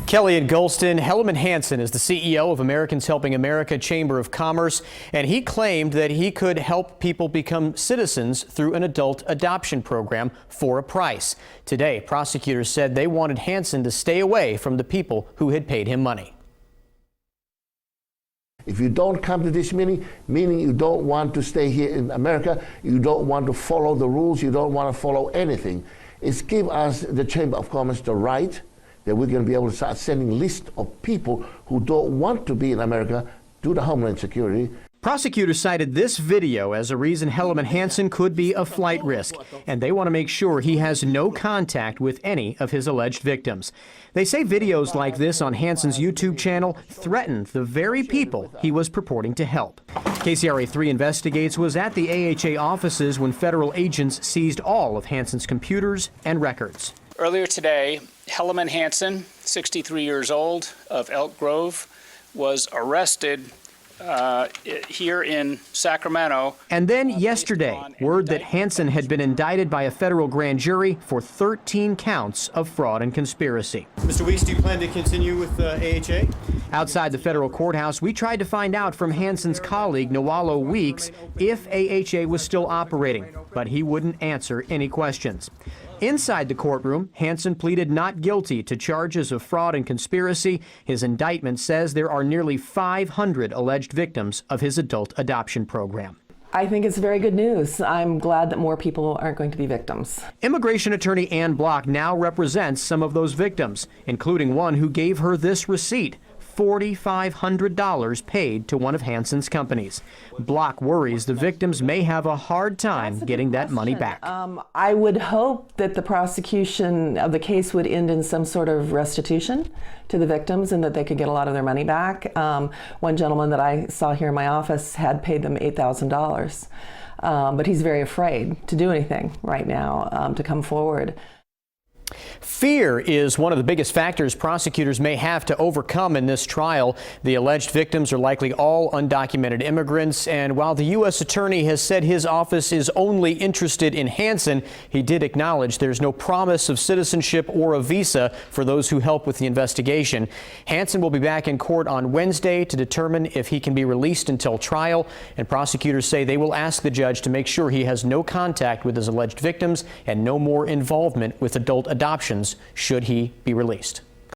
Kelly and Golston, Hellerman Hansen is the CEO of Americans Helping America Chamber of Commerce, and he claimed that he could help people become citizens through an adult adoption program for a price. Today, prosecutors said they wanted Hansen to stay away from the people who had paid him money. If you don't come to this meeting you don't want to stay here in America, you don't want to follow the rules, you don't want to follow anything, it's give us, the Chamber of Commerce, the right that we're going to be able to start sending lists of people who don't want to be in America to the Homeland Security. Prosecutors cited this video as a reason Hellerman Hansen could be a flight risk, and they want to make sure he has no contact with any of his alleged victims. They say videos like this on Hansen's YouTube channel threatened the very people he was purporting to help. KCRA 3 Investigates was at the AHA offices when federal agents seized all of Hansen's computers and records. Earlier today, Hellerman Hansen, 63 years old, of Elk Grove, was arrested here in Sacramento. And then yesterday, word that Hansen had been indicted by a federal grand jury for 13 counts of fraud and conspiracy. Mr. Weeks, do you plan to continue with AHA? Outside the federal courthouse, we tried to find out from Hansen's colleague, Nawalo Weeks, if AHA was still operating, but he wouldn't answer any questions. Inside the courtroom, Hansen pleaded not guilty to charges of fraud and conspiracy. His indictment says there are nearly 500 alleged victims of his adult adoption program. I think it's very good news. I'm glad that more people aren't going to be victims. Immigration attorney Ann Block now represents some of those victims, including one who gave her this receipt. $4,500 paid to one of Hansen's companies. Block worries the victims may have a hard time getting that money back. I would hope that the prosecution of the case would end in some sort of restitution to the victims and that they could get a lot of their money back. One gentleman that I saw here in my office had paid them $8,000, but he's very afraid to do anything right now, to come forward. Fear is one of the biggest factors prosecutors may have to overcome in this trial. The alleged victims are likely all undocumented immigrants, and while the U.S. attorney has said his office is only interested in Hansen, he did acknowledge there's no promise of citizenship or a visa for those who help with the investigation. Hansen will be back in court on Wednesday to determine if he can be released until trial, and prosecutors say they will ask the judge to make sure he has no contact with his alleged victims and no more involvement with adult adoptions should he be released.